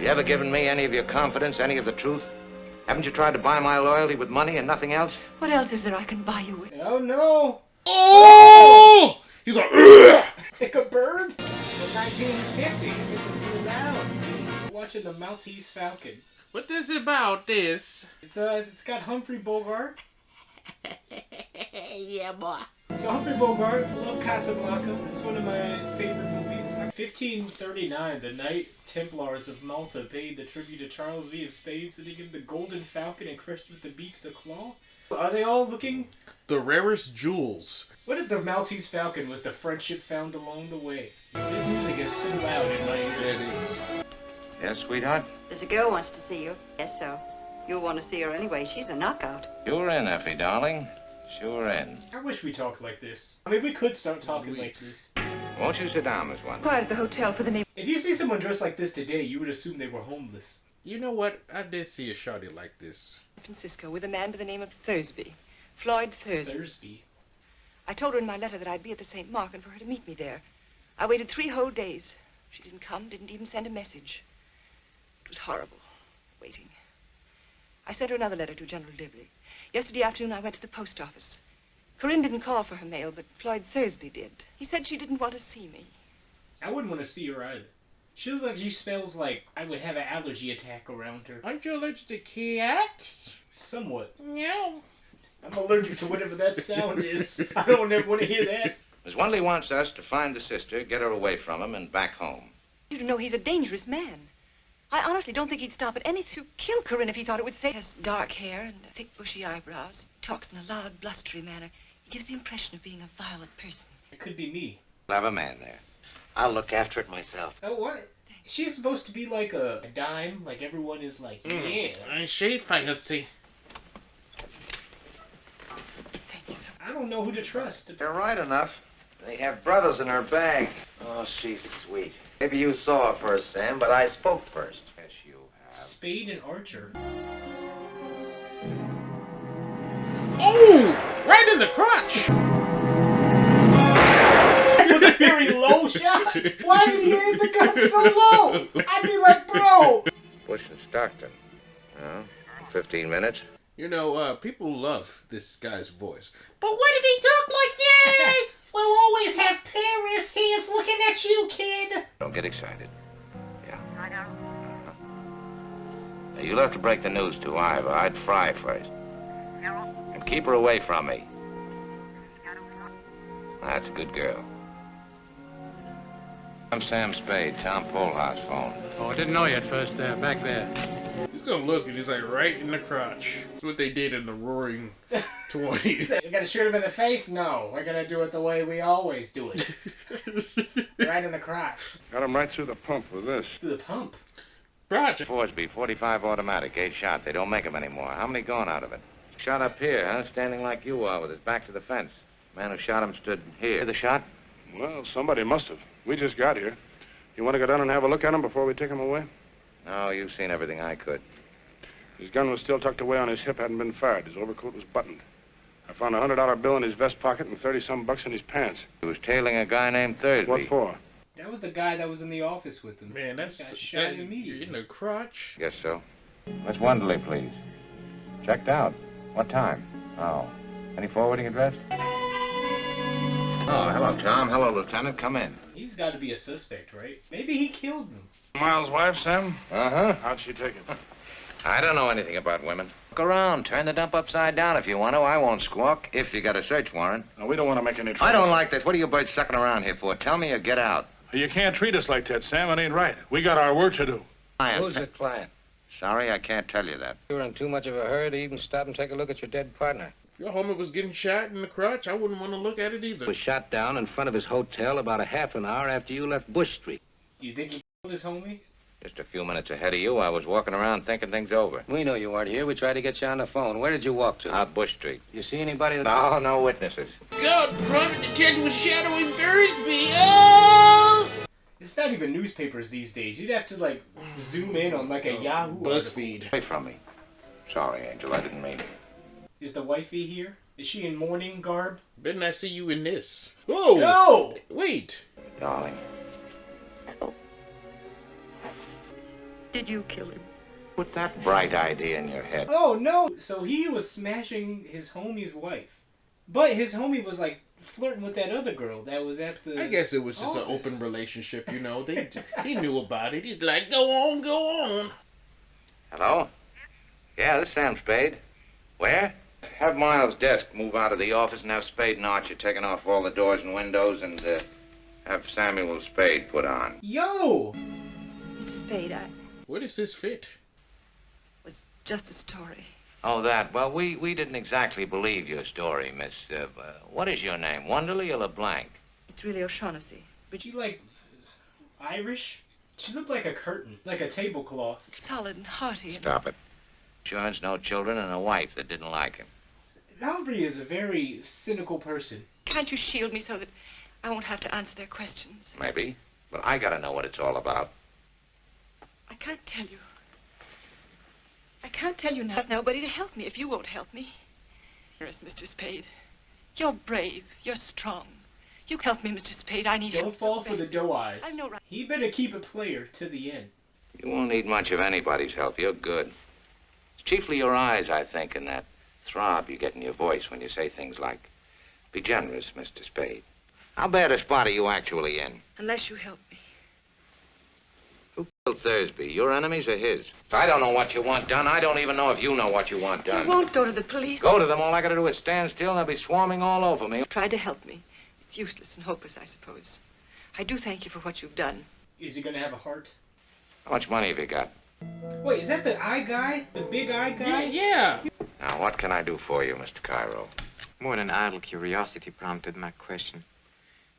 You ever given me any of your confidence, any of the truth? Haven't you tried to buy my loyalty with money and nothing else? What else is there I can buy you with? Oh no! Oh! He's like, ugh! Pick a bird? The 1950s. This is really loud. See, we're watching the Maltese Falcon. What is it about this? It's got Humphrey Bogart. Yeah, boy. So Humphrey Bogart, love Casablanca. It's one of my favorite movies. 1539, the Knight Templars of Malta paid the tribute to Charles V of Spain, so they give the golden falcon and crest with the beak, the claw. Are they all looking? The rarest jewels. What if the Maltese Falcon was the friendship found along the way? This music is so loud in my ears. Yes, sweetheart? There's a girl wants to see you. Yes, so. You'll want to see her anyway. She's a knockout. Sure in, Effie, darling. Sure in. I wish we talked like this. I mean, we could start talking like this. Won't you sit down, Miss One? Quiet at the hotel for the name. If you see someone dressed like this today, you would assume they were homeless. You know what? I did see a shawty like this. San Francisco with a man by the name of Thursby. Floyd Thursby. Thursby. I told her in my letter that I'd be at the St. Mark and for her to meet me there. I waited 3 whole days. She didn't come, didn't even send a message. It was horrible, waiting. I sent her another letter to General Dibley. Yesterday afternoon, I went to the post office. Corinne didn't call for her mail, but Floyd Thursby did. He said she didn't want to see me. I wouldn't want to see her either. She looks like she smells like I would have an allergy attack around her. Aren't you allergic to cats? Somewhat. No. I'm allergic to whatever that sound is. I don't ever want to hear that. Miss Wondley wants us to find the sister, get her away from him, and back home. You don't know he's a dangerous man. I honestly don't think he'd stop at anything to kill Corinne if he thought it would save. He has dark hair and thick, bushy eyebrows. He talks in a loud, blustery manner. He gives the impression of being a violent person. It could be me. We'll have a man there. I'll look after it myself. Oh, what? She's supposed to be like a dime, like everyone is like, yeah. I she fancy. Thank you so much. I don't know who to trust. They're right enough. They have brothers in her bag. Oh, she's sweet. Maybe you saw her first, Sam, but I spoke first. Yes, you have. Spade and Archer. Oh! Right in the crotch! That was a very low shot. Why did he aim the gun so low? I'd be like, bro. Bush and Stockton. 15 minutes. You know, people love this guy's voice. But what if he talk like this? We'll always have Paris. He is looking at you, kid. Don't get excited. Yeah. Now, you'll have to break the news to Ivor. I'd fry first. And keep her away from me. That's a good girl. I'm Sam Spade, Tom Polhar's phone. Oh, I didn't know you at first there, back there. He's gonna look and he's like right in the crotch. That's what they did in the Roaring 20s. You gonna shoot him in the face? No, we're gonna do it the way we always do it. Right in the crotch. Got him right through the pump with this. Through the pump. Crotch. Forsby, 45 automatic, 8 shot. They don't make them anymore. How many gone out of it? Shot up here, huh? Standing like you are with his back to the fence. Man who shot him stood here. The shot? Well, somebody must have. We just got here. You want to go down and have a look at him before we take him away? No, you've seen everything I could. His gun was still tucked away on his hip, hadn't been fired. His overcoat was buttoned. I found a $100 bill in his vest pocket and 30-some bucks in his pants. He was tailing a guy named Thursby. What for? That was the guy that was in the office with him. Man, that's got shot you're immediately. in the crotch. Guess so. Miss Wonderly, please. Checked out. What time? Oh. Any forwarding address? Oh, hello, Tom. Hello, Lieutenant. Come in. He's got to be a suspect, right? Maybe he killed him. Miles' wife, Sam? Uh-huh. How'd she take it? I don't know anything about women. Look around. Turn the dump upside down if you want to. I won't squawk if you got a search warrant. No, we don't want to make any trouble. I don't like this. What are you birds sucking around here for? Tell me or get out. You can't treat us like that, Sam. It ain't right. We got our work to do. Client. Who's the client? Sorry, I can't tell you that. You were in too much of a hurry to even stop and take a look at your dead partner. If your homie was getting shot in the crotch, I wouldn't want to look at it He either. was shot down in front of his hotel about a half an hour after you left Bush Street. Do you think he killed his homie? Just a few minutes ahead of you, I was walking around thinking things over. We know you weren't here. We tried to get you on the phone. Where did you walk to? Out Bush Street. You see anybody that... No, no witnesses. God, private detective was shadowing Thursby. Oh! It's not even newspapers these days. You'd have to, like, zoom in on, like, a Yahoo article. BuzzFeed. Away from me. Sorry, Angel, I didn't mean it. Is the wifey here? Is she in mourning garb? Didn't I see you in this? Oh! No! Wait. Darling. Did you kill him? Put that bright idea in your head. Oh, no! So he was smashing his homie's wife. But his homie was, like, flirting with that other girl that was at the... I guess it was just an open relationship, you know. He knew about it. He's like, go on. Hello? Yeah, this is Sam Spade. Where? Have Miles' desk move out of the office and have Spade and Archer taken off all the doors and windows and have Samuel Spade put on. Yo! Mr. Spade, Where does this fit? was just a story. Oh, that. Well, we didn't exactly believe your story, Miss... what is your name? Wonderly or LeBlanc? It's really O'Shaughnessy. But you, like, Irish? She looked like a curtain, like a tablecloth. Solid and hearty. Stop it. Insurance, no children, and a wife that didn't like him. Humphrey is a very cynical person. Can't you shield me so that I won't have to answer their questions? Maybe. But I gotta know what it's all about. I can't tell you. I can't tell you now. There's nobody to help me if you won't help me. Yes, Mr. Spade. You're brave. You're strong. You help me, Mr. Spade. I need help. Don't fall for the doe eyes. I know, right? He better keep it player to the end. You won't need much of anybody's help. You're good. It's chiefly your eyes, I think, and that throb you get in your voice when you say things like, be generous, Mr. Spade. How bad a spot are you actually in? Unless you help me. Who killed Thursby? Your enemies or his? If I don't know what you want done, I don't even know if you know what you want done. You won't go to the police. Go to them. All I gotta do is stand still and they'll be swarming all over me. Try to help me. It's useless and hopeless, I suppose. I do thank you for what you've done. Is he gonna have a heart? How much money have you got? Wait, is that the eye guy? The big eye guy? Yeah. Now, what can I do for you, Mr. Cairo? More than idle curiosity prompted my question.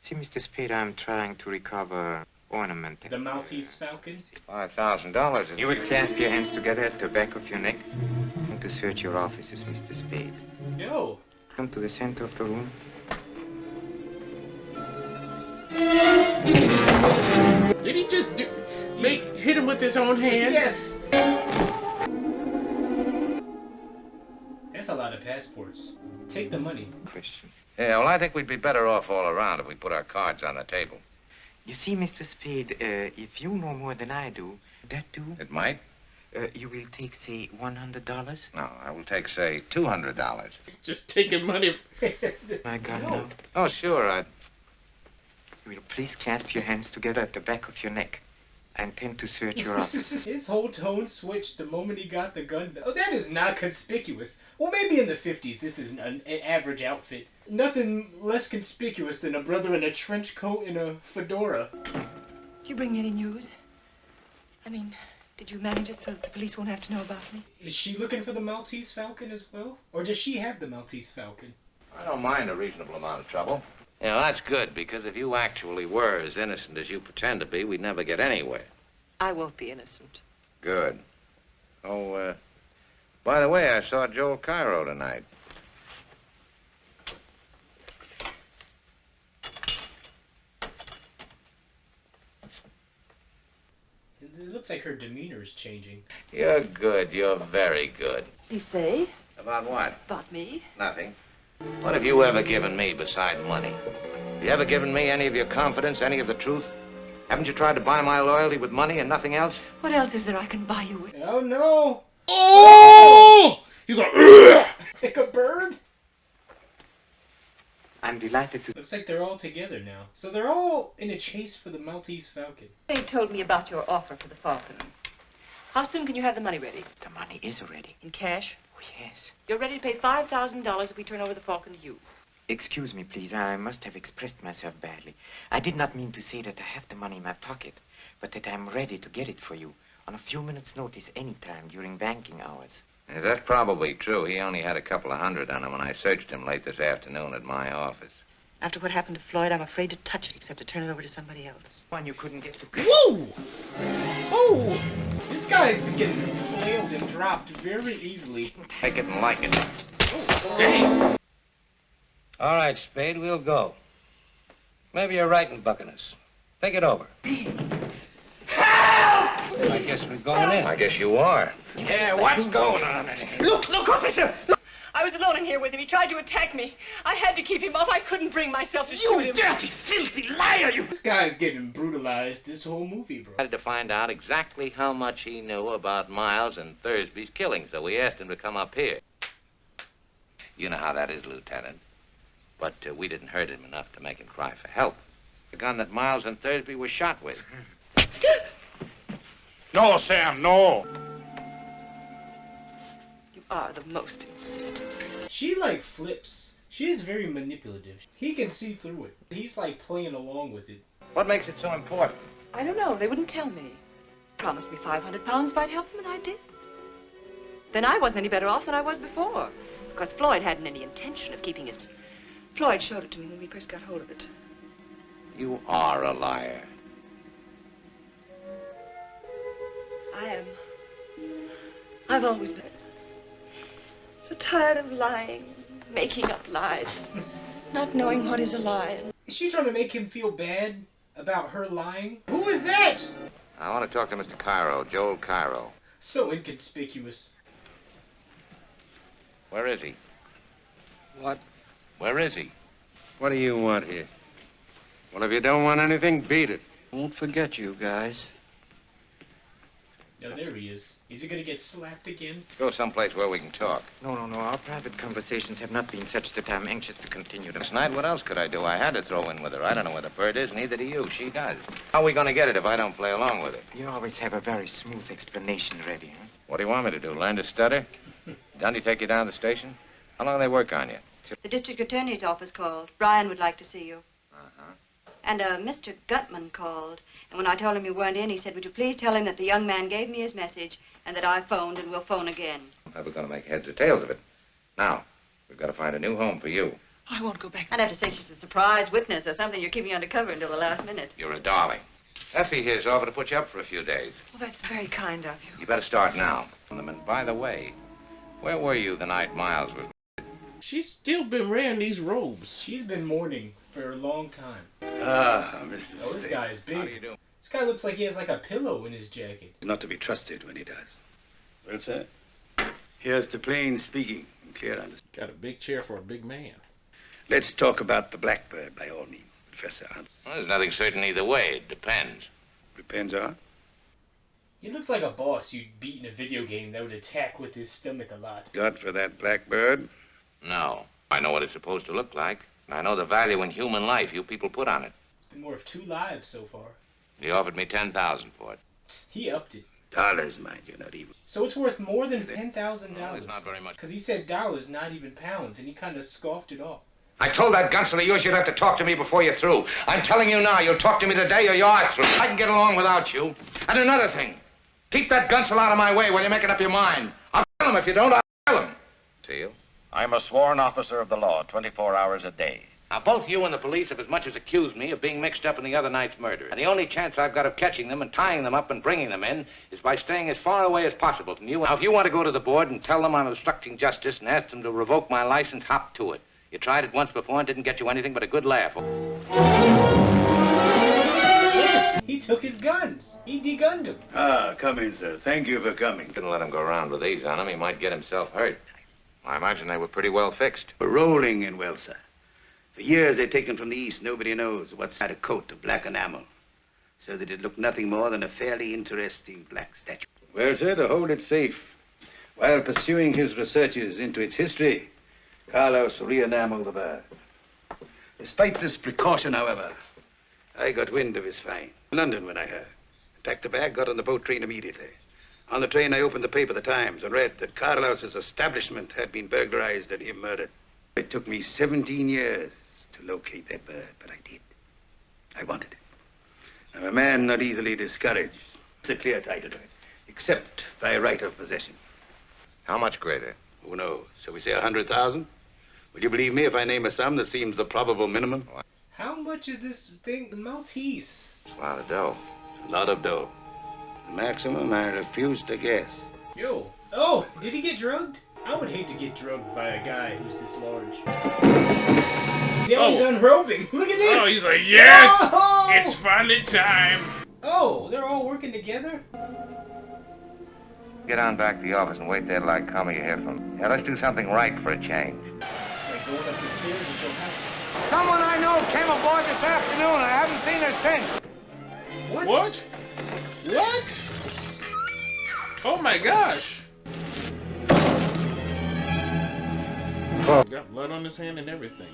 See, Mr. Spade, I'm trying to recover ornament. The Maltese Falcon? $5,000. You will clasp your hands together at the back of your neck and to search your offices, Mr. Spade. No. Come to the center of the room. Did he just hit him with his own hand? Yes. That's a lot of passports. Take the money. Question. Yeah, well, I think we'd be better off all around if we put our cards on the table. You see, Mr. Spade, if you know more than I do, that do? It might. You will take, say, $100? No, I will take, say, $200. Just taking money. My God, No. no. Oh, sure, You will please clasp your hands together at the back of your neck. I intend to search your office. His whole tone switched the moment he got the gun. Oh, that is not conspicuous. Well, maybe in the 50s this is an average outfit. Nothing less conspicuous than a brother in a trench coat and a fedora. Did you bring me any news? I mean, did you manage it so that the police won't have to know about me? Is she looking for the Maltese Falcon as well? Or does she have the Maltese Falcon? I don't mind a reasonable amount of trouble. Yeah, well, that's good, because if you actually were as innocent as you pretend to be, we'd never get anywhere. I won't be innocent. Good. Oh, by the way, I saw Joel Cairo tonight. It looks like her demeanor is changing. You're good. You're very good. You say? About what? About me? Nothing. What have you ever given me beside money? Have you ever given me any of your confidence, any of the truth? Haven't you tried to buy my loyalty with money and nothing else? What else is there I can buy you with? Oh, no! Oh! He's like, ugh! Like a bird? I'm delighted to... Looks like they're all together now. So they're all in a chase for the Maltese Falcon. They told me about your offer for the Falcon. How soon can you have the money ready? The money is ready. In cash? Oh, yes. You're ready to pay $5,000 if we turn over the Falcon to you. Excuse me, please. I must have expressed myself badly. I did not mean to say that I have the money in my pocket, but that I'm ready to get it for you on a few minutes' notice any time during banking hours. Yeah, that's probably true. He only had a couple of hundred on him when I searched him late this afternoon at my office. After what happened to Floyd, I'm afraid to touch it except to turn it over to somebody else. One you couldn't get to... Whoa! Oh! This guy getting flailed and dropped very easily. Take it and like it. Oh, dang! All right, Spade, we'll go. Maybe you're right in bucking us. Think it over. Help! I guess we're going in. I guess you are. Yeah, what's going on in here? Look, officer! Look! I was alone in here with him. He tried to attack me. I had to keep him off. I couldn't bring myself to shoot him. You dirty, filthy liar, you... This guy's getting brutalized this whole movie, bro. I had to find out exactly how much he knew about Miles and Thursby's killing, so we asked him to come up here. You know how that is, Lieutenant. But we didn't hurt him enough to make him cry for help. The gun that Miles and Thursby were shot with. No, Sam, no. You are the most insistent person. She, like, flips. She is very manipulative. He can see through it. He's, like, playing along with it. What makes it so important? I don't know. They wouldn't tell me. Promised me £500 if I'd help them, and I did. Then I wasn't any better off than I was before. Because Floyd hadn't any intention of keeping his... Floyd showed it to me when we first got hold of it. You are a liar. I am. I've always been. So tired of lying, making up lies, not knowing what is a lie. Is she trying to make him feel bad about her lying? Who is that? I want to talk to Mr. Cairo, Joel Cairo. So inconspicuous. Where is he? What? Where is he? What do you want here? Well, if you don't want anything, beat it. Won't forget you guys. Oh, there he is. Is he gonna get slapped again? Go someplace where we can talk. No. Our private conversations have not been such that I'm anxious to continue them. Last night, what else could I do? I had to throw in with her. I don't know where the bird is, neither do you. She does. How are we gonna get it if I don't play along with it? You always have a very smooth explanation ready, huh? What do you want me to do, learn to stutter? Dundy take you down to the station? How long do they work on you? The district attorney's office called. Brian would like to see you. Uh-huh. And Mr. Gutman called. And when I told him you weren't in, he said, would you please tell him that the young man gave me his message and that I phoned and will phone again. We're going to make heads or tails of it. Now, we've got to find a new home for you. I won't go back. I'd have to say she's a surprise witness or something you're keeping undercover until the last minute. You're a darling. Effie here's offered to put you up for a few days. Well, that's very kind of you. You better start now. And by the way, where were you the night Miles was... She's still been wearing these robes. She's been mourning for a long time. Mr. Oh, this guy is How do you big. do? This guy looks like he has like a pillow in his jacket. Not to be trusted when he does. Well, sir, here's to plain speaking and clear understanding. Got a big chair for a big man. Let's talk about the Blackbird by all means, Professor Hunt. Well, there's nothing certain either way. It depends. Depends on. He looks like a boss you'd beat in a video game that would attack with his stomach a lot. Got for that Blackbird? No. I know what it's supposed to look like. And I know the value in human life you people put on it. It's been worth 2 lives so far. He offered me $10,000 for it. Psst, he upped it. Dollars, mind you, not even. So it's worth more than $10,000. Well, it's not very much. Because he said dollars, not even pounds, and he kind of scoffed it off. I told that gunsel of yours you'd have to talk to me before you're through. I'm telling you now, you'll talk to me today or you're through. I can get along without you. And another thing, keep that gunsel out of my way while you're making up your mind. I'll kill him if you don't, I'll kill him. See you? I'm a sworn officer of the law, 24 hours a day. Now, both you and the police have as much as accused me of being mixed up in the other night's murder. And the only chance I've got of catching them and tying them up and bringing them in is by staying as far away as possible from you. Now, if you want to go to the board and tell them I'm obstructing justice and ask them to revoke my license, hop to it. You tried it once before and didn't get you anything but a good laugh. He took his guns. He degunned him. Come in, sir. Thank you for coming. Couldn't let him go around with these on him. He might get himself hurt. I imagine they were pretty well fixed. We're rolling in well, sir. For years they're taken from the East. Nobody knows what's had a coat of black enamel, so that it looked nothing more than a fairly interesting black statue. Well, sir, to hold it safe, while pursuing his researches into its history, Carlos re-enameled the bird. Despite this precaution, however, I got wind of his find. London, when I heard. Packed a bag, got on the boat train immediately. On the train, I opened the paper, the Times, and read that Carlos's establishment had been burglarized and him murdered. It took me 17 years to locate that bird, but I did. I wanted it. I'm a man not easily discouraged. It's a clear title to it, except by right of possession. How much greater? Who knows? Shall we say 100,000? Would you believe me if I name a sum that seems the probable minimum? How much is this thing? Maltese. It's a lot of dough. A lot of dough. The maximum, I refuse to guess. Yo. Oh, did he get drugged? I would hate to get drugged by a guy who's this large. Now he's unrobing. Look at this. Oh, he's like, yes! Oh! It's finally time. Oh, they're all working together? Get on back to the office and wait there till I come or you hear from me. Yeah, let's do something right for a change. It's like going up the stairs at your house. Someone I know came aboard this afternoon. I haven't seen her since. What? What? Oh my gosh! Got blood on his hand and everything.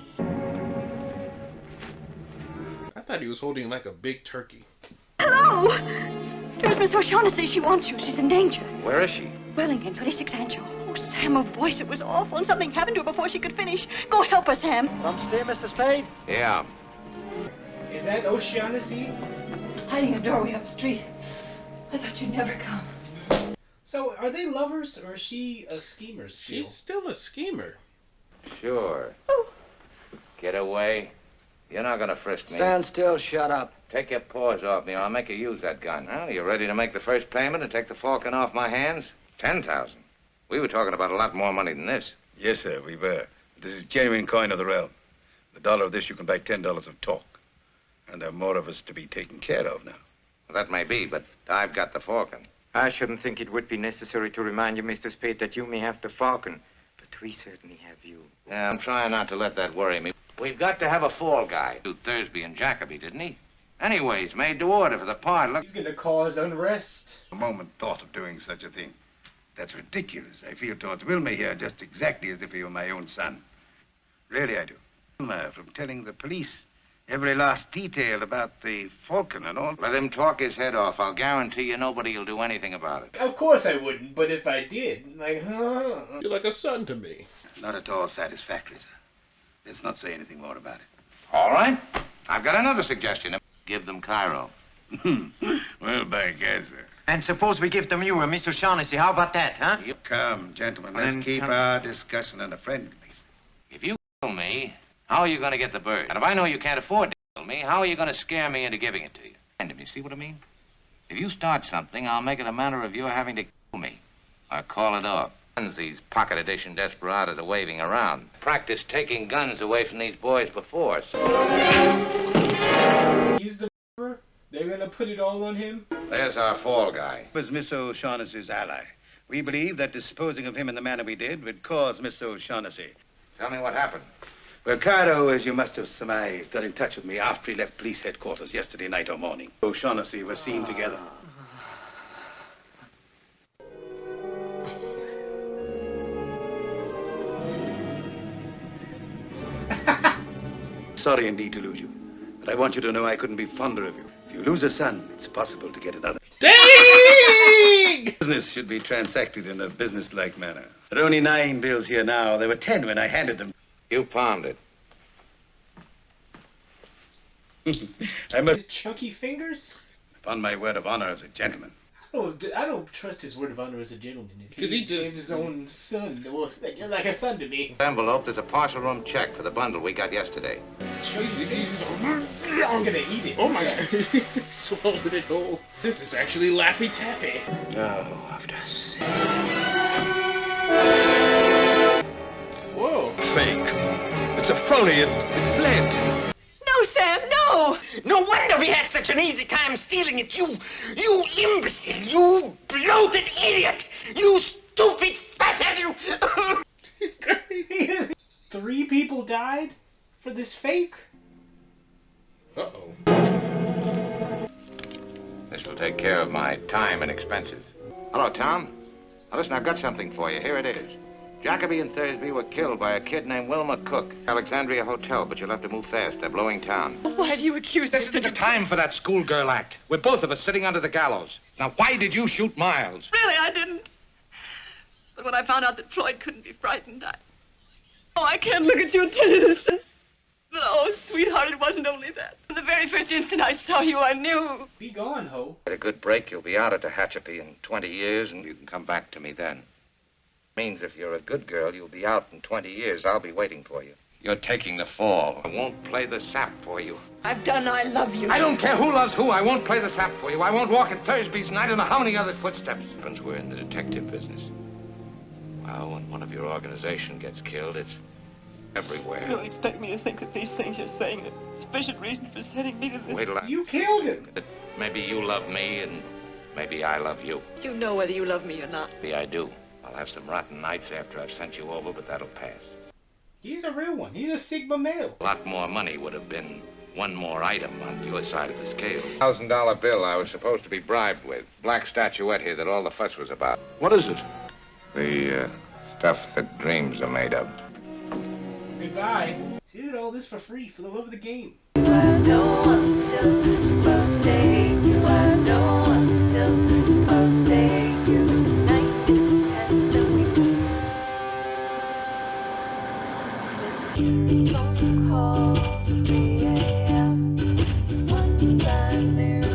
I thought he was holding like a big turkey. Hello! There's Miss O'Shaughnessy. She wants you. She's in danger. Where is she? Wellington, 26 Ancho. Oh, Sam, her voice, it was awful, and something happened to her before she could finish. Go help her, Sam. Upstairs, Mr. Spade? Yeah. Is that O'Shaughnessy? Hiding in a doorway up the street. I thought you'd never come. So, are they lovers, or is she a schemer still? She's still a schemer. Sure. Get away. You're not gonna frisk me. Stand still, shut up. Take your paws off me or I'll make you use that gun. Well, you ready to make the first payment and take the Falcon off my hands? 10,000. We were talking about a lot more money than this. Yes, sir, we were. This is genuine coin of the realm. The dollar of this, you can buy $10 of talk. And there are more of us to be taken care of now. Well, that may be, but I've got the Falcon. I shouldn't think it would be necessary to remind you, Mr. Spade, that you may have the Falcon. But we certainly have you. Yeah, I'm trying not to let that worry me. We've got to have a fall guy. Thursby and Jacoby, didn't he? Anyways, made to order for the part. Look. He's gonna cause unrest. A moment thought of doing such a thing. That's ridiculous. I feel towards Wilma here just exactly as if he were my own son. Really, I do. Wilma, from telling the police every last detail about the Falcon and all. Let him talk his head off. I'll guarantee you nobody will do anything about it. Of course I wouldn't, but if I did, like, huh? You're like a son to me. Not at all satisfactory, sir. Let's not say anything more about it. All right. I've got another suggestion. Give them Cairo. Well, by gad, sir. And suppose we give them you and Miss O'Shaughnessy. How about that, huh? Come, gentlemen, Well, let's then, keep come. our discussion on a friendly basis. If you kill me, how are you going to get the bird? And if I know you can't afford to kill me, how are you going to scare me into giving it to you? And you see what I mean? If you start something, I'll make it a matter of your having to kill me. Or call it off. Guns these pocket edition desperados are waving around. Practice taking guns away from these boys before. He's the murderer? They're gonna put it all on him? There's our fall guy. Was Miss O'Shaughnessy's ally. We believe that disposing of him in the manner we did would cause Miss O'Shaughnessy. Tell me what happened. Well, Cairo, as you must have surmised, got in touch with me after he left police headquarters yesterday night or morning. O'Shaughnessy was seen together. Sorry indeed to lose you, but I want you to know I couldn't be fonder of you. If you lose a son, it's possible to get another. Dang! Business should be transacted in a business-like manner. There are only 9 bills here now. There were 10 when I handed them. You palmed it. I must... His chunky fingers? Upon my word of honor as a gentleman. I don't trust his word of honor as a gentleman. Because he just gave his own son. Well, you're like a son to me. Envelope, there's a partial room check for the bundle we got yesterday. I'm gonna eat it. Oh my god. He swallowed it whole. This is actually Laffy Taffy. Oh, after Whoa. Fake. It's a phony. It's lead. No, Sam, no! No wonder we had such an easy time stealing it. You imbecile, you bloated idiot, you stupid fathead, you... He's crazy. 3 people died for this fake? Uh-oh. This will take care of my time and expenses. Hello, Tom. Now, listen, I've got something for you. Here it is. Jacoby and Thursby were killed by a kid named Wilma Cook. Alexandria Hotel, but you'll have to move fast. They're blowing town. Why do you accuse This isn't the time for that schoolgirl act. We're both of us sitting under the gallows. Now, why did you shoot Miles? Really, I didn't. But when I found out that Floyd couldn't be frightened, I can't look at you and tell you this. But oh, sweetheart, it wasn't only that. From the very first instant I saw you, I knew. Be gone, ho. Get a good break. You'll be out at Tehachapi in 20 years, and you can come back to me then. Means if you're a good girl, you'll be out in 20 years. I'll be waiting for you. You're taking the fall. I won't play the sap for you. I've done, I love you. I don't care who loves who. I won't play the sap for you. I won't walk in Thursby's, and I don't know how many other footsteps. We're in the detective business. Well, when one of your organization gets killed, it's everywhere. You don't expect me to think that these things you're saying are sufficient reason for sending me to this. Wait till You killed him. Maybe you love me, and Maybe I love you. You know whether you love me or not. Maybe I do. I'll have some rotten nights after I've sent you over, but that'll pass. He's a real one. He's a Sigma male. A lot more money would have been one more item on your side of the scale. $1,000 bill I was supposed to be bribed with. Black statuette here that all the fuss was about. What is it? The stuff that dreams are made of. Goodbye. She did all this for free, for the love of the game. I know I'm still supposed to hate you. I know I'm still supposed to hate you. But tonight is tense and we miss your phone calls at 3 a.m. The ones I knew.